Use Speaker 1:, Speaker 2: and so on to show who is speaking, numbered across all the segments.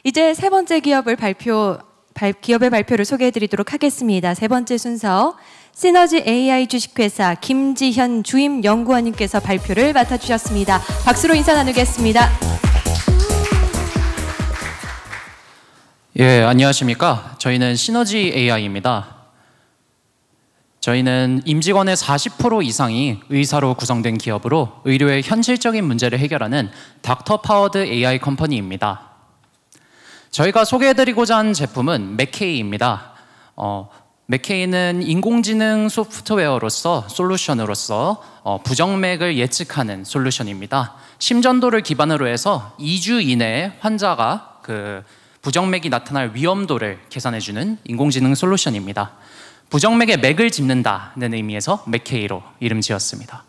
Speaker 1: 이제 세 번째 기업의 발표를 소개해드리도록 하겠습니다. 세 번째 순서, 시너지 AI 주식회사 김지현 주임 연구원님께서 발표를 맡아주셨습니다. 박수로 인사 나누겠습니다.
Speaker 2: 예, 안녕하십니까. 저희는 시너지 AI입니다. 저희는 임직원의 40% 이상이 의사로 구성된 기업으로 의료의 현실적인 문제를 해결하는 닥터 파워드 AI 컴퍼니입니다. 저희가 소개해드리고자 하는 제품은 맥케이입니다. 맥케이는 인공지능 소프트웨어로서 솔루션으로서 부정맥을 예측하는 솔루션입니다. 심전도를 기반으로 해서 2주 이내에 환자가 부정맥이 나타날 위험도를 계산해주는 인공지능 솔루션입니다. 부정맥의 맥을 짚는다는 의미에서 맥케이로 이름 지었습니다.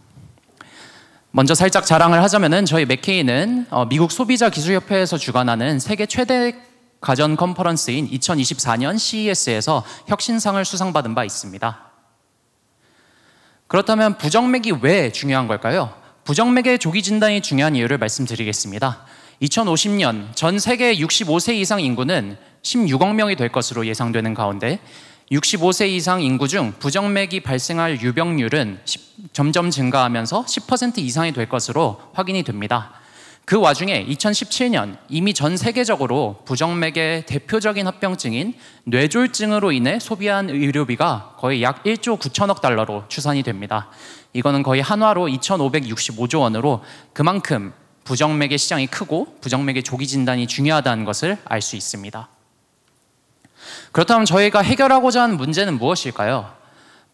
Speaker 2: 먼저 살짝 자랑을 하자면은 저희 맥케이는 미국 소비자 기술협회에서 주관하는 세계 최대 가전 컨퍼런스인 2024년 CES에서 혁신상을 수상받은 바 있습니다. 그렇다면 부정맥이 왜 중요한 걸까요? 부정맥의 조기 진단이 중요한 이유를 말씀드리겠습니다. 2050년 전 세계 65세 이상 인구는 16억 명이 될 것으로 예상되는 가운데 65세 이상 인구 중 부정맥이 발생할 유병률은 점점 증가하면서 10% 이상이 될 것으로 확인이 됩니다. 그 와중에 2017년 이미 전 세계적으로 부정맥의 대표적인 합병증인 뇌졸중으로 인해 소비한 의료비가 거의 약 1조 9천억 달러로 추산이 됩니다. 이거는 거의 한화로 2,565조 원으로 그만큼 부정맥의 시장이 크고 부정맥의 조기 진단이 중요하다는 것을 알 수 있습니다. 그렇다면 저희가 해결하고자 하는 문제는 무엇일까요?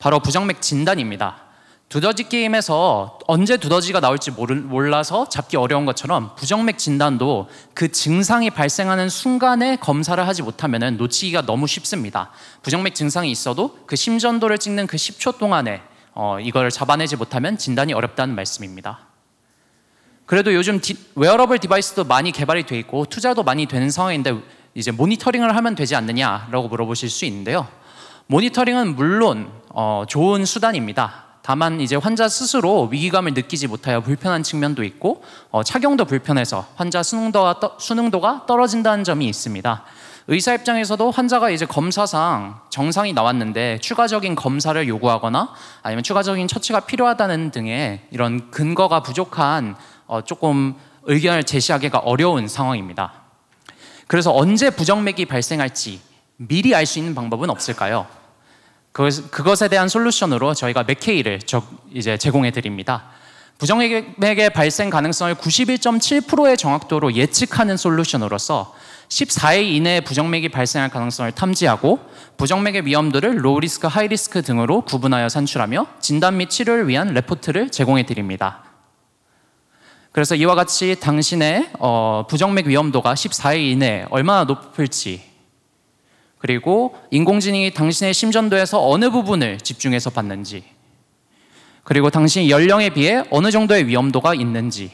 Speaker 2: 바로 부정맥 진단입니다. 두더지 게임에서 언제 두더지가 나올지 몰라서 잡기 어려운 것처럼 부정맥 진단도 그 증상이 발생하는 순간에 검사를 하지 못하면 놓치기가 너무 쉽습니다. 부정맥 증상이 있어도 그 심전도를 찍는 그 10초 동안에 이걸 잡아내지 못하면 진단이 어렵다는 말씀입니다. 그래도 요즘 웨어러블 디바이스도 많이 개발이 돼 있고 투자도 많이 되는 상황인데 이제 모니터링을 하면 되지 않느냐라고 물어보실 수 있는데요. 모니터링은 물론 좋은 수단입니다. 다만 이제 환자 스스로 위기감을 느끼지 못하여 불편한 측면도 있고 착용도 불편해서 환자 수능도가 떨어진다는 점이 있습니다. 의사 입장에서도 환자가 이제 검사상 정상이 나왔는데 추가적인 검사를 요구하거나 아니면 추가적인 처치가 필요하다는 등의 이런 근거가 부족한 조금 의견을 제시하기가 어려운 상황입니다. 그래서 언제 부정맥이 발생할지 미리 알 수 있는 방법은 없을까요? 그것에 대한 솔루션으로 저희가 맥케이를 이제 제공해 드립니다. 부정맥의 발생 가능성을 91.7%의 정확도로 예측하는 솔루션으로서 14일 이내에 부정맥이 발생할 가능성을 탐지하고 부정맥의 위험도를 로우 리스크, 하이 리스크 등으로 구분하여 산출하며 진단 및 치료를 위한 레포트를 제공해 드립니다. 그래서 이와 같이 당신의 부정맥 위험도가 14일 이내에 얼마나 높을지, 그리고 인공지능이 당신의 심전도에서 어느 부분을 집중해서 봤는지, 그리고 당신의 연령에 비해 어느 정도의 위험도가 있는지,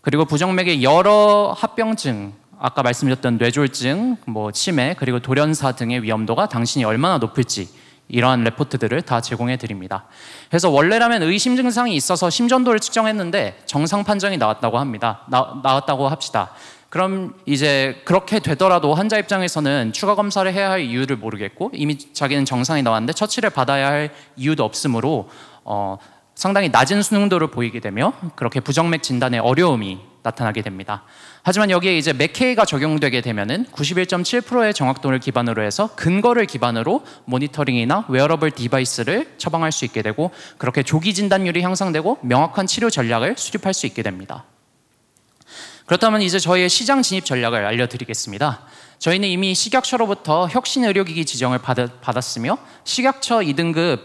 Speaker 2: 그리고 부정맥의 여러 합병증, 아까 말씀드렸던 뇌졸중, 치매, 그리고 돌연사 등의 위험도가 당신이 얼마나 높을지 이러한 레포트들을 다 제공해 드립니다. 그래서 원래라면 의심 증상이 있어서 심전도를 측정했는데 정상 판정이 나왔다고 합시다. 그럼 이제 그렇게 되더라도 환자 입장에서는 추가 검사를 해야 할 이유를 모르겠고 이미 자기는 정상이 나왔는데 처치를 받아야 할 이유도 없으므로 상당히 낮은 수능도를 보이게 되며 그렇게 부정맥 진단에 어려움이 나타나게 됩니다. 하지만 여기에 이제 맥케이가 적용되게 되면은 91.7%의 정확도를 기반으로 해서 근거를 기반으로 모니터링이나 웨어러블 디바이스를 처방할 수 있게 되고 그렇게 조기 진단율이 향상되고 명확한 치료 전략을 수립할 수 있게 됩니다. 그렇다면 이제 저희의 시장 진입 전략을 알려드리겠습니다. 저희는 이미 식약처로부터 혁신 의료기기 지정을 받았으며 식약처 2등급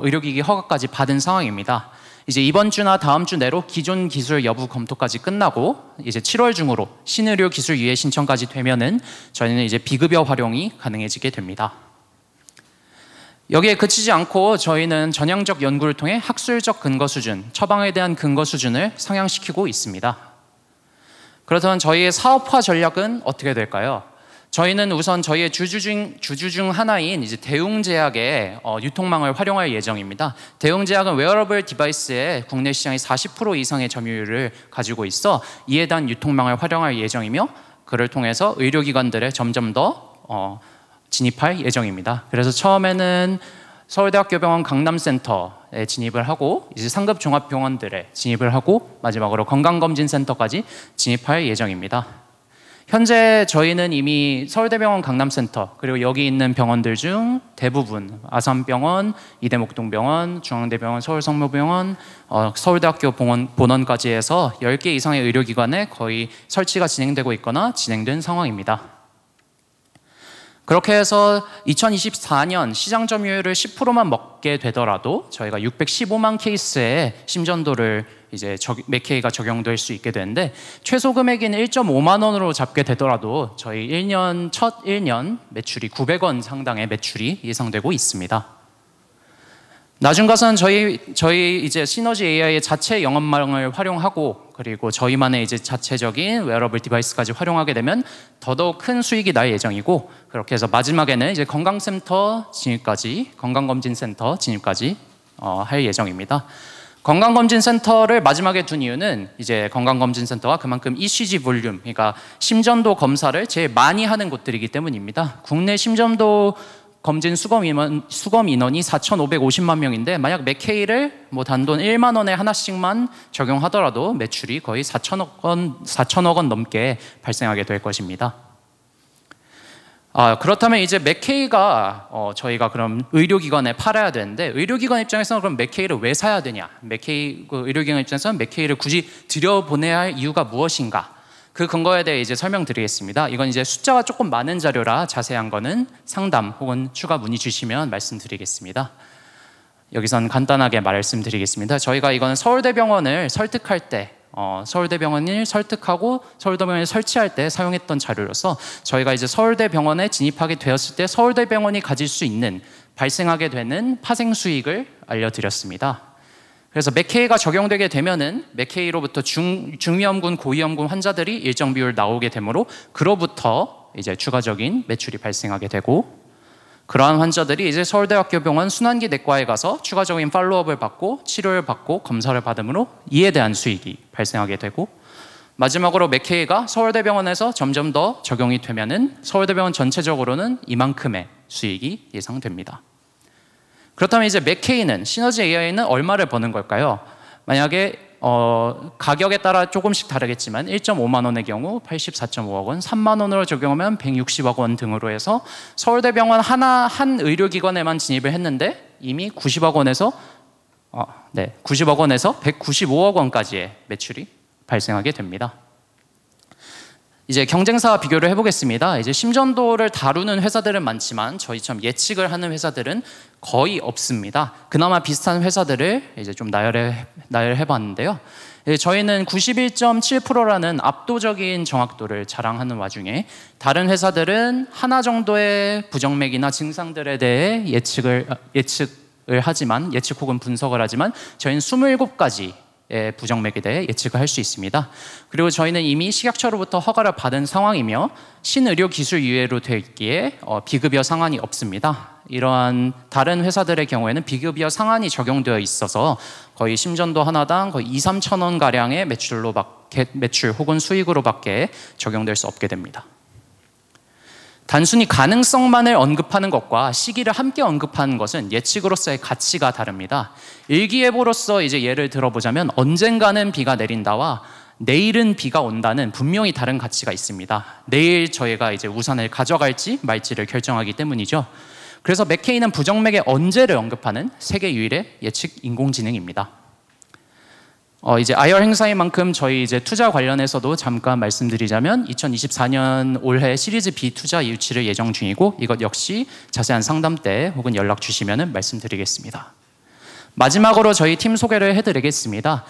Speaker 2: 의료기기 허가까지 받은 상황입니다. 이제 이번 주나 다음 주 내로 기존 기술 여부 검토까지 끝나고 이제 7월 중으로 신의료 기술 유예 신청까지 되면은 저희는 이제 비급여 활용이 가능해지게 됩니다. 여기에 그치지 않고 저희는 전향적 연구를 통해 학술적 근거 수준, 처방에 대한 근거 수준을 상향시키고 있습니다. 그렇다면 저희의 사업화 전략은 어떻게 될까요? 저희는 우선 저희의 주주 중 하나인 이제 대웅제약의 유통망을 활용할 예정입니다. 대웅제약은 웨어러블 디바이스의 국내 시장의 40% 이상의 점유율을 가지고 있어 이에 대한 유통망을 활용할 예정이며 그를 통해서 의료기관들에 점점 더 진입할 예정입니다. 그래서 처음에는 서울대학교 병원 강남센터에 진입을 하고 이제 상급 종합병원들에 진입을 하고 마지막으로 건강검진센터까지 진입할 예정입니다. 현재 저희는 이미 서울대병원 강남센터 그리고 여기 있는 병원들 중 대부분 아산병원, 이대목동병원, 중앙대병원, 서울성모병원, 서울대학교 본원까지 해서 10개 이상의 의료기관에 거의 설치가 진행되고 있거나 진행된 상황입니다. 그렇게 해서 2024년 시장 점유율을 10%만 먹게 되더라도 저희가 615만 케이스의 심전도를 이제 맥케이가 적용될 수 있게 되는데 최소 금액인 1.5만 원으로 잡게 되더라도 저희 첫 1년 매출이 900원 상당의 매출이 예상되고 있습니다. 나중 가서는 저희 이제 시너지 AI의 자체 영업망을 활용하고 그리고 저희만의 이제 자체적인 웨어러블 디바이스까지 활용하게 되면 더더욱 큰 수익이 날 예정이고 그렇게 해서 마지막에는 이제 건강검진센터 진입까지 할 예정입니다. 건강검진센터를 마지막에 둔 이유는 이제 건강검진센터가 그만큼 ECG 볼륨, 그러니까 심전도 검사를 제일 많이 하는 곳들이기 때문입니다. 국내 심전도 검진 수검 인원이 4,550만 명인데 만약 맥케이를 단돈 1만 원에 하나씩만 적용하더라도 매출이 거의 4천억 원 넘게 발생하게 될 것입니다. 그렇다면 이제 맥케이가 저희가 그럼 의료기관에 팔아야 되는데 의료기관 입장에서는 그럼 맥케이를 왜 사야 되냐? 의료기관 입장에서는 맥케이를 굳이 들여보내야 할 이유가 무엇인가? 그 근거에 대해 이제 설명드리겠습니다. 이건 이제 숫자가 조금 많은 자료라 자세한 거는 상담 혹은 추가 문의 주시면 말씀드리겠습니다. 여기선 간단하게 말씀드리겠습니다. 저희가 이건 서울대병원을 설득할 때 서울대병원을 설득하고 서울대병원을 설치할 때 사용했던 자료로서 저희가 이제 서울대병원에 진입하게 되었을 때 서울대병원이 가질 수 있는 발생하게 되는 파생 수익을 알려드렸습니다. 그래서 맥케이가 적용되게 되면은 맥케이로부터 중위험군, 고위험군 환자들이 일정 비율 나오게 되므로 그로부터 이제 추가적인 매출이 발생하게 되고 그러한 환자들이 이제 서울대학교 병원 순환기 내과에 가서 추가적인 팔로우업을 받고 치료를 받고 검사를 받으므로 이에 대한 수익이 발생하게 되고 마지막으로 맥케이가 서울대병원에서 점점 더 적용이 되면은 서울대병원 전체적으로는 이만큼의 수익이 예상됩니다. 그렇다면 이제 맥케이는 시너지 AI는 얼마를 버는 걸까요? 만약에 가격에 따라 조금씩 다르겠지만 1.5만 원의 경우 84.5억 원, 3만 원으로 적용하면 160억 원 등으로 해서 서울대병원 한 의료기관에만 진입을 했는데 이미 90억 원에서 195억 원까지의 매출이 발생하게 됩니다. 이제 경쟁사와 비교를 해보겠습니다. 이제 심전도를 다루는 회사들은 많지만 저희처럼 예측을 하는 회사들은 거의 없습니다. 그나마 비슷한 회사들을 이제 좀 나열해봤는데요. 저희는 91.7%라는 압도적인 정확도를 자랑하는 와중에 다른 회사들은 하나 정도의 부정맥이나 증상들에 대해 예측을 하지만 예측 혹은 분석을 하지만 저희는 27가지 부정맥에 대해 예측을 할 수 있습니다. 그리고 저희는 이미 식약처로부터 허가를 받은 상황이며 신의료 기술 유예로 되어 있기에 비급여 상한이 없습니다. 이러한 다른 회사들의 경우에는 비급여 상한이 적용되어 있어서 거의 심전도 하나당 거의 2~3천 원 가량의 매출 혹은 수익으로밖에 적용될 수 없게 됩니다. 단순히 가능성만을 언급하는 것과 시기를 함께 언급하는 것은 예측으로서의 가치가 다릅니다. 일기예보로서 이제 예를 들어보자면 언젠가는 비가 내린다와 내일은 비가 온다는 분명히 다른 가치가 있습니다. 내일 저희가 이제 우산을 가져갈지 말지를 결정하기 때문이죠. 그래서 맥케이는 부정맥의 언제를 언급하는 세계 유일의 예측 인공지능입니다. 이제 IR 행사인 만큼 저희 이제 투자 관련해서도 잠깐 말씀드리자면 2024년 올해 시리즈 B 투자 유치를 예정 중이고 이것 역시 자세한 상담 때 혹은 연락 주시면 말씀드리겠습니다. 마지막으로 저희 팀 소개를 해드리겠습니다.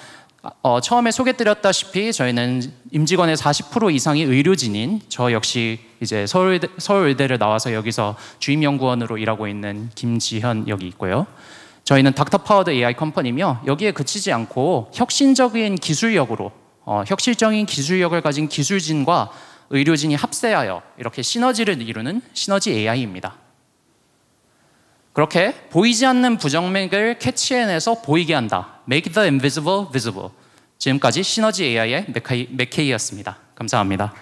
Speaker 2: 처음에 소개드렸다시피 저희는 임직원의 40% 이상이 의료진인 저 역시 이제 서울의대를 나와서 여기서 주임연구원으로 일하고 있는 김지현 여기 있고요. 저희는 닥터 파워드 AI 컴퍼니며 여기에 그치지 않고 혁신적인 기술력을 가진 기술진과 의료진이 합세하여 이렇게 시너지를 이루는 시너지 AI입니다. 그렇게 보이지 않는 부정맥을 캐치해내서 보이게 한다. Make the invisible visible. 지금까지 시너지 AI의 맥케이였습니다. 감사합니다.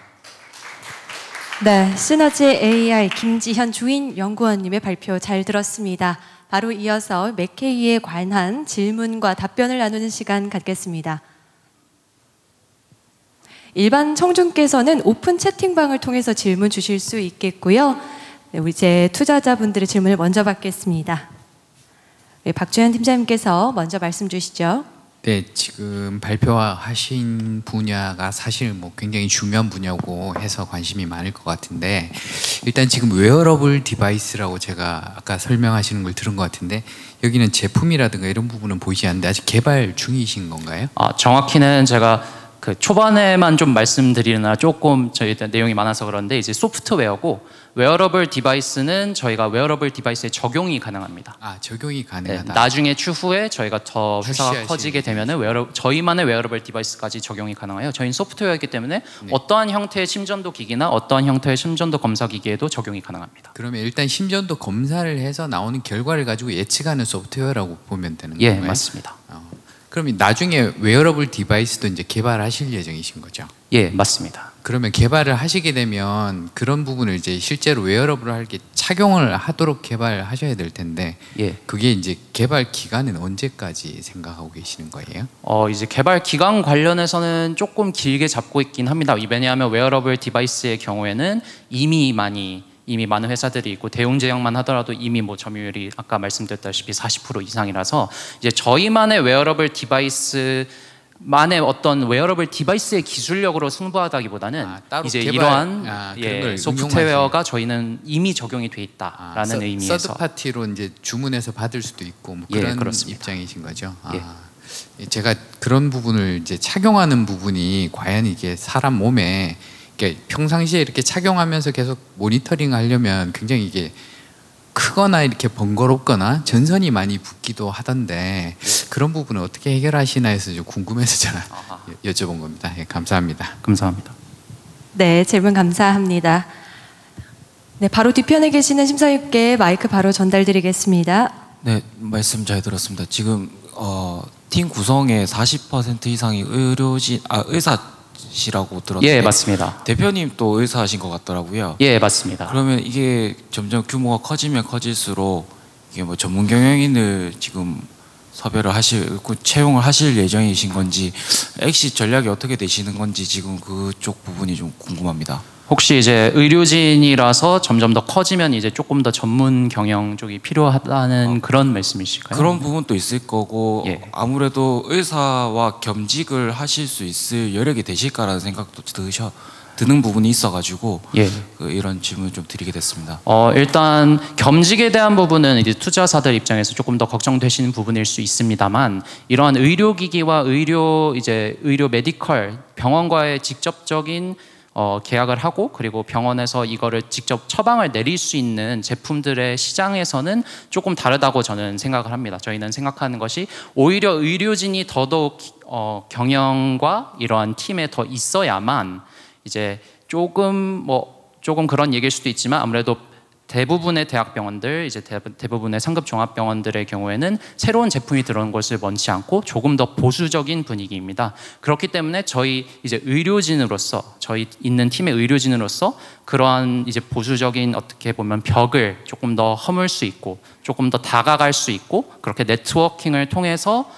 Speaker 1: 네, 시너지 AI 김지현 주임 연구원님의 발표 잘 들었습니다. 바로 이어서 맥케이에 관한 질문과 답변을 나누는 시간 갖겠습니다. 일반 청중께서는 오픈 채팅방을 통해서 질문 주실 수 있겠고요. 네, 우리 제 투자자분들의 질문을 먼저 받겠습니다. 네, 박주현 팀장님께서 먼저 말씀 주시죠.
Speaker 3: 네, 지금 발표하신 분야가 사실 뭐 굉장히 중요한 분야고 해서 관심이 많을 것 같은데, 일단 지금 웨어러블 디바이스라고 제가 아까 설명하시는 걸 들은 것 같은데, 여기는 제품이라든가 이런 부분은 보이지 않는데 아직 개발 중이신 건가요?
Speaker 2: 정확히는 제가 그 초반에만 좀 말씀드리느라 조금 저희 내용이 많아서 그런데, 이제 소프트웨어고 웨어러블 디바이스는 저희가 웨어러블 디바이스에 적용이 가능합니다.
Speaker 3: 적용이 가능하다.
Speaker 2: 네, 나중에 추후에 저희가 더 회사가 커지게 되면은 저희만의 웨어러블 디바이스까지 적용이 가능해요. 저희는 소프트웨어이기 때문에 어떠한 형태의 심전도 기기나 어떠한 형태의 심전도 검사 기기에도 적용이 가능합니다.
Speaker 3: 그러면 일단 심전도 검사를 해서 나오는 결과를 가지고 예측하는 소프트웨어라고 보면 되는 건가요?
Speaker 2: 예, 맞습니다.
Speaker 3: 그럼 나중에 웨어러블 디바이스도 이제 개발하실 예정이신 거죠?
Speaker 2: 예, 맞습니다.
Speaker 3: 그러면 개발을 하시게 되면 그런 부분을 이제 실제로 웨어러블을 할 게 착용을 하도록 개발하셔야 될 텐데,
Speaker 2: 예.
Speaker 3: 그게 이제 개발 기간은 언제까지 생각하고 계시는 거예요?
Speaker 2: 이제 개발 기간 관련해서는 조금 길게 잡고 있긴 합니다. 왜냐하면 웨어러블 디바이스의 경우에는 이미 많은 회사들이 있고, 대웅 제약만 하더라도 이미 뭐 점유율이 아까 말씀드렸다시피 40% 이상이라서, 이제 저희만의 웨어러블 디바이스만의 어떤 웨어러블 디바이스의 기술력으로 승부하다기보다는 이제 이러한 소프트웨어가 저희는 이미 적용이 돼 있다라는 의미에서
Speaker 3: 서드 파티로 이제 주문해서 받을 수도 있고 뭐 그런 입장이신 거죠. 제가 그런 부분을 이제 착용하는 부분이 과연 이게 사람 몸에 평상시에 이렇게 착용하면서 계속 모니터링 하려면 굉장히 이게 크거나 이렇게 번거롭거나 전선이 많이 붙기도 하던데, 그런 부분을 어떻게 해결하시나 해서 좀 궁금해서 제가 여쭤본 겁니다. 예, 감사합니다.
Speaker 2: 감사합니다.
Speaker 1: 네, 질문 감사합니다. 네, 바로 뒤편에 계시는 심사위원께 마이크 바로 전달드리겠습니다.
Speaker 4: 네, 말씀 잘 들었습니다. 지금 팀 구성의 40% 이상이 의사시라고 들었는데,
Speaker 2: 예, 맞습니다.
Speaker 4: 대표님 또 의사하신 것 같더라고요.
Speaker 2: 예, 맞습니다.
Speaker 4: 그러면 이게 점점 규모가 커지면 커질수록 이게 뭐 전문 경영인을 지금 섭외를 채용을 하실 예정이신 건지, 엑시 전략이 어떻게 되시는 건지 지금 그쪽 부분이 좀 궁금합니다.
Speaker 2: 혹시 이제 의료진이라서 점점 더 커지면 이제 조금 더 전문 경영 쪽이 필요하다는 그런 말씀이실까요?
Speaker 4: 그런 부분도 있을 거고,
Speaker 2: 예.
Speaker 4: 아무래도 의사와 겸직을 하실 수 있을 여력이 되실까라는 생각도 드는 부분이 있어가지고
Speaker 2: 예.
Speaker 4: 이런 질문을 좀 드리게 됐습니다.
Speaker 2: 일단 겸직에 대한 부분은 이제 투자사들 입장에서 조금 더 걱정되시는 부분일 수 있습니다만, 이러한 의료기기와 의료 메디컬 병원과의 직접적인 계약을 하고, 그리고 병원에서 이거를 직접 처방을 내릴 수 있는 제품들의 시장에서는 조금 다르다고 저는 생각을 합니다. 저희는 생각하는 것이 오히려 의료진이 더더욱 경영과 이러한 팀에 더 있어야만, 이제 조금 그런 얘기일 수도 있지만, 아무래도 대부분의 대학병원들, 이제 대부분의 상급 종합병원들의 경우에는 새로운 제품이 들어온 것을 원치 않고 조금 더 보수적인 분위기입니다. 그렇기 때문에 저희 이제 의료진으로서, 저희 있는 팀의 의료진으로서 그러한 이제 보수적인 어떻게 보면 벽을 조금 더 허물 수 있고, 조금 더 다가갈 수 있고, 그렇게 네트워킹을 통해서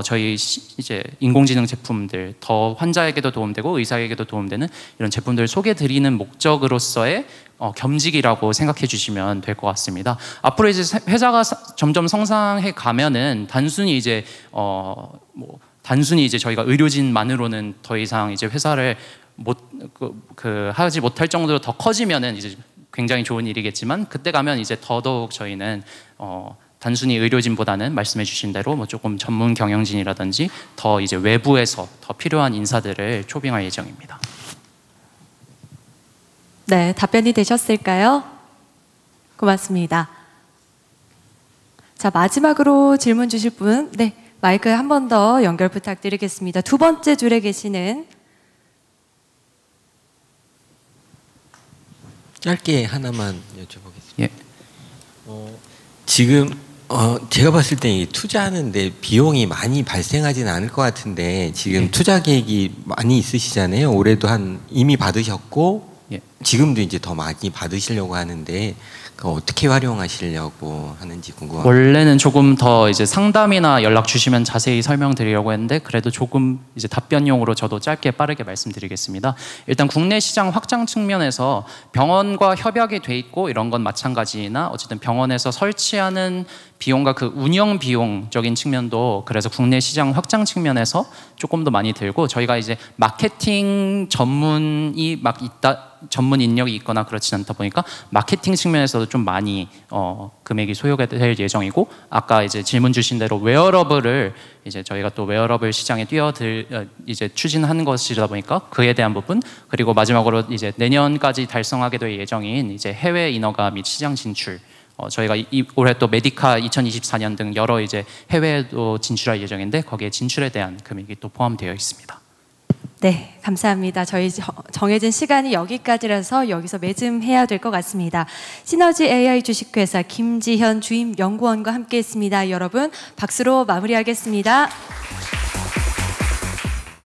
Speaker 2: 저희 이제 인공지능 제품들, 더 환자에게도 도움되고 의사에게도 도움되는 이런 제품들을 소개드리는 목적으로서의 겸직이라고 생각해 주시면 될 것 같습니다. 앞으로 이제 회사가 점점 성장해 가면은 단순히 이제 저희가 의료진만으로는 더 이상 이제 회사를 하지 못할 정도로 더 커지면은 이제 굉장히 좋은 일이겠지만, 그때 가면 이제 더더욱 저희는 단순히 의료진보다는 말씀해 주신 대로 뭐 조금 전문 경영진이라든지 더 이제 외부에서 더 필요한 인사들을 초빙할 예정입니다.
Speaker 1: 네, 답변이 되셨을까요? 고맙습니다. 자, 마지막으로 질문 주실 분, 네, 마이크 한 번 더 연결 부탁드리겠습니다. 두 번째 줄에 계시는.
Speaker 5: 짧게 하나만 여쭤보겠습니다.
Speaker 2: 예.
Speaker 5: 지금 제가 봤을 때 투자하는데 비용이 많이 발생하지는 않을 것 같은데, 지금 투자 계획이 많이 있으시잖아요. 올해도 이미 받으셨고, 지금도 이제 더 많이 받으시려고 하는데 그 어떻게 활용하시려고 하는지 궁금합니다.
Speaker 2: 원래는 조금 더 이제 상담이나 연락 주시면 자세히 설명드리려고 했는데 그래도 조금 이제 답변용으로 저도 짧게 빠르게 말씀드리겠습니다. 일단 국내 시장 확장 측면에서 병원과 협약이 돼 있고 이런 건 마찬가지나 어쨌든 병원에서 설치하는 비용과 그 운영 비용적인 측면도 그래서 국내 시장 확장 측면에서 조금 더 많이 들고 저희가 이제 마케팅 전문이 막 있다 전문 인력이 있거나 그렇지 않다 보니까 마케팅 측면에서도 좀 많이 금액이 소요가 될 예정이고 아까 이제 질문 주신 대로 웨어러블을 이제 저희가 또 웨어러블 시장에 이제 추진하는 것이다 보니까 그에 대한 부분 그리고 마지막으로 이제 내년까지 달성하게 될 예정인 이제 해외 인허가 및 시장 진출 저희가 올해 또 메디카 2024년 등 여러 이제 해외에도 진출할 예정인데 거기에 진출에 대한 금액이 또 포함되어 있습니다.
Speaker 1: 네, 감사합니다. 저희 정해진 시간이 여기까지라서 여기서 매짐해야 될 것 같습니다. 시너지 AI 주식회사 김지현 주임 연구원과 함께했습니다. 여러분 박수로 마무리하겠습니다.